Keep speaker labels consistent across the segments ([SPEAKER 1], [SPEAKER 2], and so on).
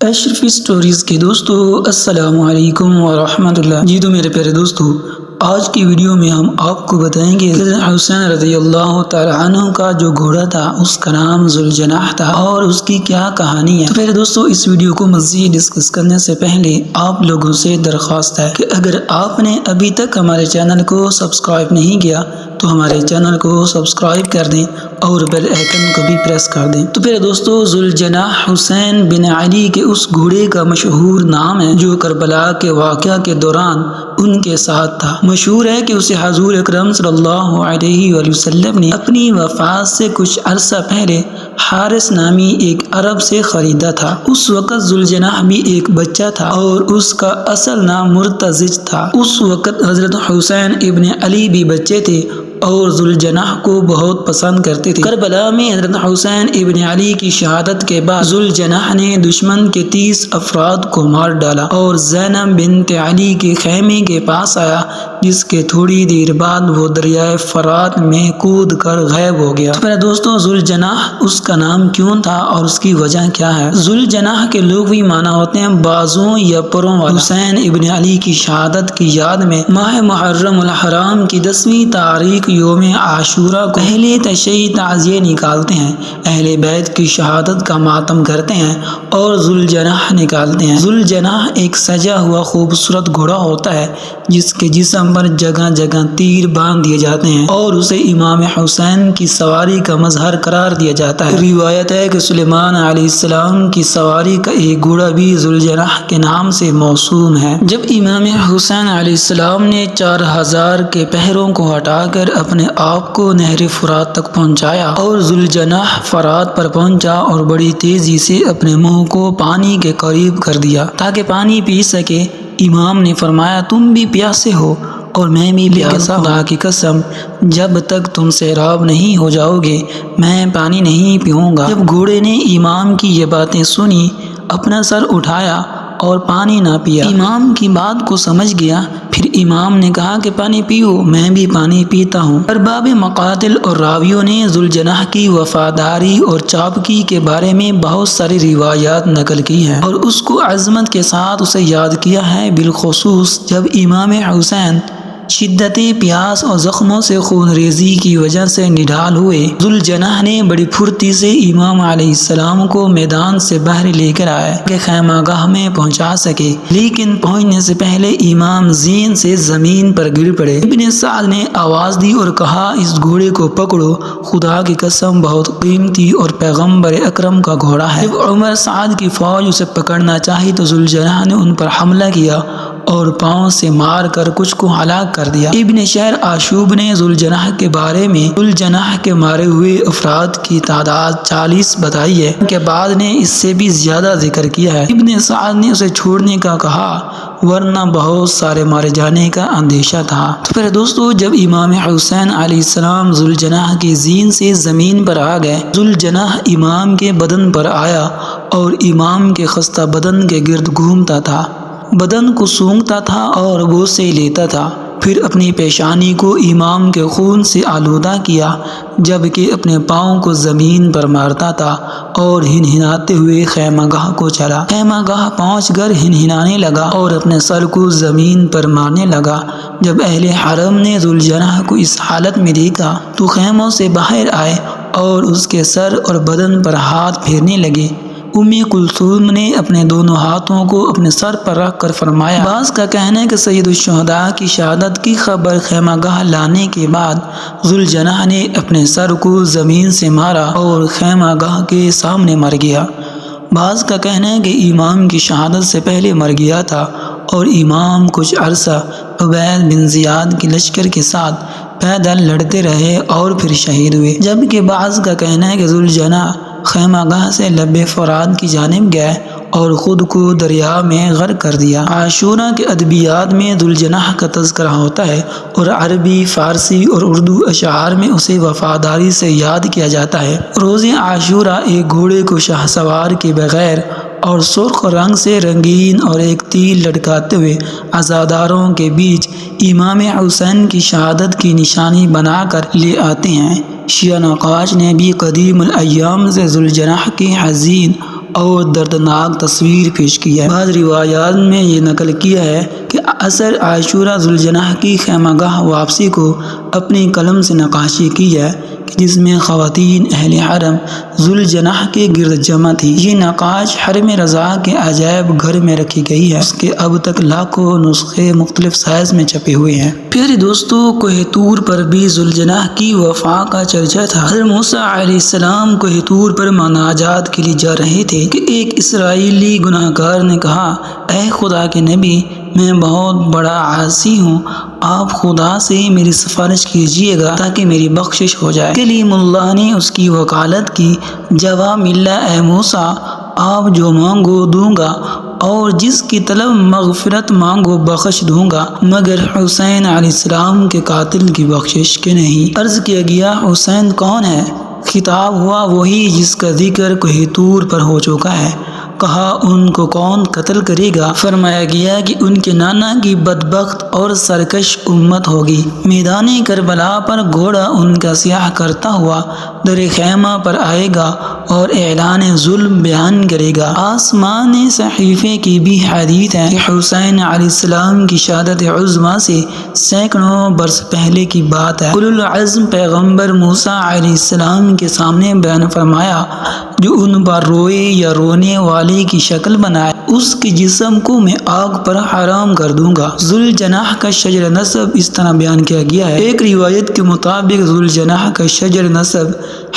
[SPEAKER 1] اشرفی stories کے دوستو السلام علیکم ورحمۃ اللہ۔ جی تو میرے پیارے دوستو، آج کی ویڈیو میں ہم آپ کو بتائیں گے حسین رضی اللہ تعالی عنہ کا جو گھوڑا تھا اس کا نام ذوالجناح تھا اور اس کی کیا کہانی ہے۔ تو پھر دوستو اس ویڈیو کو مزید ڈسکس کرنے سے پہلے آپ لوگوں سے درخواست ہے کہ اگر آپ نے ابھی تک ہمارے چینل کو سبسکرائب نہیں کیا تو ہمارے چینل کو سبسکرائب کر دیں اور بیل آئیکن کو بھی پریس کر دیں۔ تو پھر دوستو ذوالجناح حسین بن علی کے اس گھوڑے کا مشہور نام ہے جو کربلا کے واقعہ کے دوران ان کے ساتھ تھا۔ مشہور ہے کہ اسے حضور اکرم صلی اللہ علیہ وآلہ وسلم نے اپنی وفات سے کچھ عرصہ پہلے حارث نامی ایک عرب سے خریدا تھا۔ اس وقت ذوالجناح بھی ایک بچہ تھا اور اس کا اصل نام مرتضج تھا۔ اس وقت حضرت حسین ابن علی بھی بچے تھے اور ذوالجناح کو بہت پسند کرتے تھے۔ کربلا میں حضرت حسین ابن علی کی شہادت کے بعد ذوالجناح نے دشمن کے 30 افراد کو مار ڈالا اور زینب بنت علی کے خیمے کے پاس آیا، جس کے تھوڑی دیر بعد وہ دریائے فرات میں کود کر غائب ہو گیا۔ تو میرے دوستو ذوالجناح اس کا نام کیوں تھا اور اس کی وجہ کیا ہے؟ ذوالجناح کے لغوی معنی ہوتے ہیں بازوں یا پروں والا۔ حسین ابن علی کی شہادت کی یاد میں ماہ محرم الحرام کی 10ویں تاریخ یوم عاشورہ کو اہل تشیع تعزیے نکالتے ہیں، اہل بیت کی شہادت کا ماتم کرتے ہیں اور ذوالجناح نکالتے ہیں۔ ذوالجناح ایک سجا ہوا خوبصورت گھوڑا ہوتا ہے جس کے جسم پر جگہ جگہ تیر باندھ دیے جاتے ہیں اور اسے امام حسین کی سواری کا مظہر قرار دیا جاتا ہے۔ روایت ہے کہ سلیمان علیہ السلام کی سواری کا ایک گھوڑا بھی ذوالجناح کے نام سے موسوم ہے۔ جب امام حسین علیہ السلام نے 4000 کے پہروں کو ہٹا کر اپنے آپ کو نہر فرات تک پہنچایا اور ذوالجناح فرات پر پہنچا اور بڑی تیزی سے اپنے منہ کو پانی کے قریب کر دیا تاکہ پانی پی سکے، امام نے فرمایا تم بھی پیاسے ہو اور میں بھی پیاسا ہوں، خدا کی قسم جب تک تم سیراب نہیں ہو جاؤ گے میں پانی نہیں پیوں گا۔ جب گھوڑے نے امام کی یہ باتیں سنی اپنا سر اٹھایا اور پانی نہ پیا۔ امام کی بات کو سمجھ گیا، پھر امام نے کہا کہ پانی پیو، میں بھی پانی پیتا ہوں۔ ارباب مقاتل اور راویوں نے ذوالجناح کی وفاداری اور چابکی کے بارے میں بہت ساری روایات نقل کی ہیں اور اس کو عظمت کے ساتھ اسے یاد کیا ہے، بالخصوص جب امام حسین شدت پیاس اور زخموں سے خون ریزی کی وجہ سے نڈال ہوئے۔ ذوالجناح نے بڑی پھرتی سے امام علیہ السلام کو میدان سے باہر لے کر آئے کہ خیمہ گاہ میں پہنچا سکے، لیکن پہنچنے سے پہلے امام زین سے زمین پر گر پڑے۔ ابن سعد نے آواز دی اور کہا اس گھوڑے کو پکڑو، خدا کی قسم بہت قیمتی اور پیغمبر اکرم کا گھوڑا ہے۔ جب عمر سعد کی فوج اسے پکڑنا چاہی تو ذوالجناح نے ان پر حملہ کیا اور پاؤں سے مار کر کچھ کو ہلاک کر دیا۔ ابن شہر آشوب نے ذوالجناح کے بارے میں ذوالجناح کے مارے ہوئے افراد کی تعداد 40 بتائی ہے، ان کے بعد نے اس سے بھی زیادہ ذکر کیا ہے۔ ابن سعد نے اسے چھوڑنے کا کہا ورنہ بہت سارے مارے جانے کا اندیشہ تھا۔ تو پھر دوستو جب امام حسین علیہ السلام ذوالجناح کی زین سے زمین پر آ گئے، ذوالجناح امام کے بدن پر آیا اور امام کے خستہ بدن کے گرد گھومتا تھا، بدن کو سونگھتا تھا اور بوسے لیتا تھا، پھر اپنی پیشانی کو امام کے خون سے آلودہ کیا، جبکہ اپنے پاؤں کو زمین پر مارتا تھا اور ہنہناتے ہوئے خیمہ گاہ کو چلا۔ خیمہ گاہ پہنچ کر ہنہنانے لگا اور اپنے سر کو زمین پر مارنے لگا۔ جب اہل حرم نے ذوالجناح کو اس حالت میں دیکھا تو خیموں سے باہر آئے اور اس کے سر اور بدن پر ہاتھ پھیرنے لگے۔ کلثوم نے اپنے دونوں ہاتھوں کو اپنے سر پر رکھ کر فرمایا۔ بعض کا کہنا ہے کہ سید الشہداء کی شہادت کی خبر خیمہ گاہ لانے کے بعد ذوالجناح نے اپنے سر کو زمین سے مارا اور خیمہ گاہ کے سامنے مر گیا۔ بعض کا کہنا ہے کہ امام کی شہادت سے پہلے مر گیا تھا اور امام کچھ عرصہ عبید بن زیاد کے لشکر کے ساتھ پیدل لڑتے رہے اور پھر شہید ہوئے، جبکہ بعض کا کہنا ہے کہ ذوالجناح خیمہ گاہ سے لب فرات کی جانب گئے اور خود کو دریا میں غرق کر دیا۔ عاشورہ کے ادبیات میں ذوالجناح کا تذکرہ ہوتا ہے اور عربی، فارسی اور اردو اشعار میں اسے وفاداری سے یاد کیا جاتا ہے۔ روز عاشورہ ایک گھوڑے کو شاہسوار کے بغیر اور سرخ رنگ سے رنگین اور ایک تیر لٹکاتے ہوئے عزاداروں کے بیچ امام حسین کی شہادت کی نشانی بنا کر لے آتے ہیں۔ شیعہ نقاش نے بھی قدیم الایام سے ذوالجناح کے حزین اور دردناک تصویر پیش کی ہے۔ بعض روایات میں یہ نقل کیا ہے کہ عصر عاشورہ ذوالجناح کی خیمگاہ واپسی کو اپنی قلم سے نقاشی کی ہے جس میں خواتین اہل حرم ذوالجناح کے گرد جمع تھی۔ یہ نقاش حرم رضا کے عجائب گھر میں رکھی گئی ہے۔ اس کے اب تک لاکھوں نسخے مختلف سائز میں چھپے ہوئے ہیں۔ پیارے دوستو، کوہ طور پر بھی ذوالجناح کی وفا کا چرچا تھا۔ حضرت موسیٰ علیہ السلام کوہ طور پر مناجات کے لیے جا رہے تھے کہ ایک اسرائیلی گناہ گار نے کہا، اے خدا کے نبی، میں بہت بڑا عاصی ہوں، آپ خدا سے میری سفارش کیجیے گا تاکہ میری بخشش ہو جائے۔ کلیم اللہ نے اس کی وکالت کی، جواب ملا، اے موسیٰ، آپ جو مانگو دوں گا اور جس کی طلب مغفرت مانگو بخش دوں گا، مگر حسین علیہ السلام کے قاتل کی بخشش کے نہیں۔ عرض کیا گیا، حسین کون ہے؟ خطاب ہوا، وہی جس کا ذکر کوہ طور پر ہو چکا ہے۔ کہا، ان کو کون قتل کرے گا؟ فرمایا گیا کہ ان کے نانا کی بدبخت اور سرکش امت ہوگی۔ میدان کربلا پر گھوڑا ان کا سیاہ کرتا ہوا در خیمہ پر آئے گا اور اعلان ظلم بیان کرے گا۔ آسمان صحیفے کی بھی حدیث ہے کہ حسین علیہ السلام کی شہادت عظمیٰ سے سینکڑوں برس پہلے کی بات ہے۔ اولو العزم پیغمبر موسیٰ علیہ السلام کے سامنے بیان فرمایا، جو ان پر روئے یا رونے والے کی شکل بنائے، اس کے جسم کو میں آگ پر حرام کر دوں گا۔ ذوالجناح کا شجر نسب اس طرح بیان کیا گیا ہے۔ ایک روایت کے مطابق ذوالجناح کا شجر نسب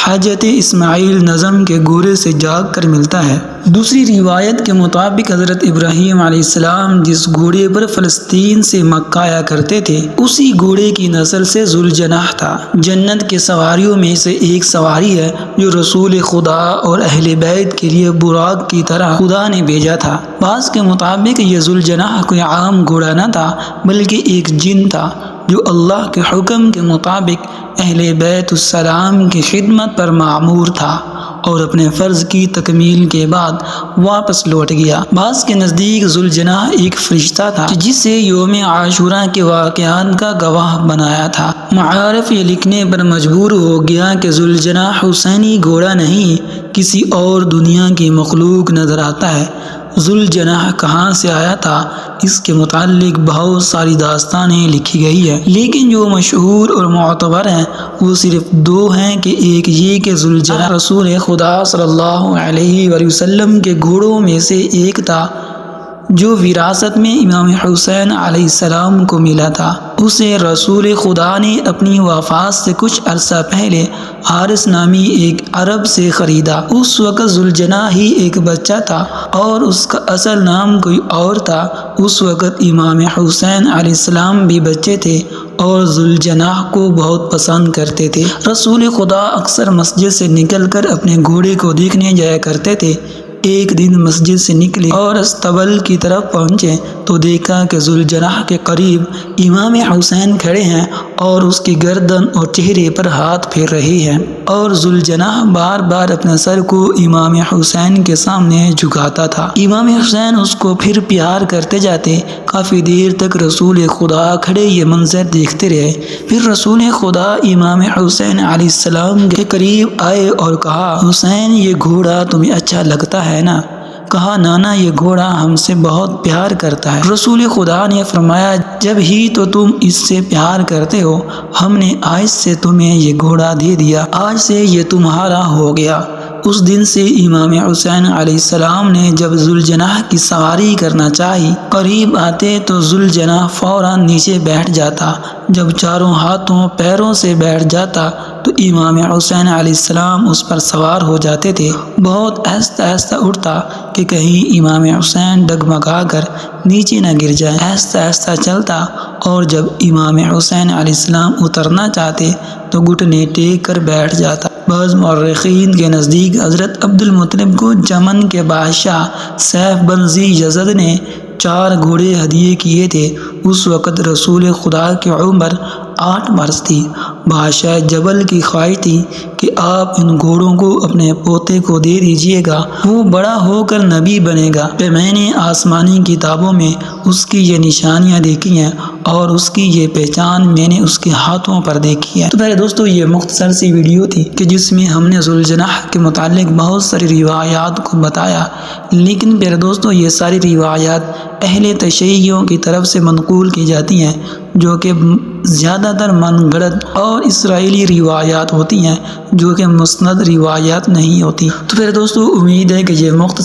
[SPEAKER 1] حضرت اسماعیل نظم کے گھوڑے سے جاگ کر ملتا ہے۔ دوسری روایت کے مطابق حضرت ابراہیم علیہ السلام جس گھوڑے پر فلسطین سے مکہ آیا کرتے تھے، اسی گھوڑے کی نسل سے ذوالجناح تھا۔ جنت کے سواریوں میں سے ایک سواری ہے جو رسول خدا اور اہل بیت کے لیے براق کی طرح خدا نے بھیجا تھا۔ بعض کے مطابق یہ ذوالجناح کوئی عام گھوڑا نہ تھا بلکہ ایک جن تھا جو اللہ کے حکم کے مطابق اہل بیت السلام کی خدمت پر مأمور تھا اور اپنے فرض کی تکمیل کے بعد واپس لوٹ گیا۔ بعض کے نزدیک ذوالجناح ایک فرشتہ تھا جسے یوم عاشورہ کے واقعات کا گواہ بنایا تھا۔ معارف یہ لکھنے پر مجبور ہو گیا کہ ذوالجناح حسینی گھوڑا نہیں، کسی اور دنیا کی مخلوق نظر آتا ہے۔ ذوالجناح کہاں سے آیا تھا، اس کے متعلق بہت ساری داستانیں لکھی گئی ہے، لیکن جو مشہور اور معتبر ہیں وہ صرف دو ہیں کہ ایک یہ کہ ذوالجناح رسول خدا صلی اللہ علیہ وآلہ وسلم کے گھوڑوں میں سے ایک تھا جو وراثت میں امام حسین علیہ السلام کو ملا تھا۔ اسے رسول خدا نے اپنی وفات سے کچھ عرصہ پہلے حارث نامی ایک عرب سے خریدا۔ اس وقت ذوالجناح ہی ایک بچہ تھا اور اس کا اصل نام کوئی اور تھا۔ اس وقت امام حسین علیہ السلام بھی بچے تھے اور ذوالجناح کو بہت پسند کرتے تھے۔ رسول خدا اکثر مسجد سے نکل کر اپنے گھوڑے کو دیکھنے جایا کرتے تھے۔ ایک دن مسجد سے نکلے اور استبل کی طرف پہنچے تو دیکھا کہ ذوالجناح کے قریب امام حسین کھڑے ہیں اور اس کی گردن اور چہرے پر ہاتھ پھیر رہے ہیں، اور ذوالجناح بار بار اپنے سر کو امام حسین کے سامنے جھکاتا تھا۔ امام حسین اس کو پھر پیار کرتے جاتے۔ کافی دیر تک رسول خدا کھڑے یہ منظر دیکھتے رہے۔ پھر رسول خدا امام حسین علیہ السلام کے قریب آئے اور کہا، حسین، یہ گھوڑا تمہیں اچھا لگتا ہے نا؟ کہا، نانا، یہ گھوڑا ہم سے بہت پیار کرتا ہے۔ رسول خدا نے فرمایا، جب ہی تو تم اس سے پیار کرتے ہو، ہم نے آج سے تمہیں یہ گھوڑا دے دیا، آج سے یہ تمہارا ہو گیا۔ اس دن سے امام حسین علیہ السلام نے جب ذوالجناح کی سواری کرنا چاہی، قریب آتے تو ذوالجناح فوراً نیچے بیٹھ جاتا۔ جب چاروں ہاتھوں پیروں سے بیٹھ جاتا تو امام حسین علیہ السلام اس پر سوار ہو جاتے تھے۔ بہت آہستہ آہستہ اٹھتا کہ کہیں امام حسین ڈگمگا کر نیچے نہ گر جائے۔ آہستہ آہستہ چلتا اور جب امام حسین علیہ السلام اترنا چاہتے تو گھٹنے ٹیک کر بیٹھ جاتا۔ بعض مورخین کے نزدیک حضرت عبد المطلب کو یمن کے بادشاہ سیف بن ذی یزد نے 4 گھوڑے ہدیے کیے تھے۔ اس وقت رسول خدا کی عمر 8 برس تھی۔ بادشاہ جبل کی خواہش تھی کہ آپ ان گھوڑوں کو اپنے پوتے کو دے دیجیے گا، وہ بڑا ہو کر نبی بنے گا۔ میں نے آسمانی کتابوں میں اس کی یہ نشانیاں دیکھی ہیں اور اس کی یہ پہچان میں نے اس کے ہاتھوں پر دیکھی ہے۔ تو پیارے دوستو یہ مختصر سی ویڈیو تھی کہ جس میں ہم نے ذوالجناح کے متعلق بہت ساری روایات کو بتایا، لیکن پیارے دوستو یہ ساری روایات اہل تشیعوں کی طرف سے منقول کی جاتی ہیں، جو کہ زیادہ تر من گھڑت اور اسرائیلی روایات ہوتی ہیں، جو کہ مسند روایات نہیں ہوتی۔ تو پھر دوستو امید ہے کہ یہ مختصر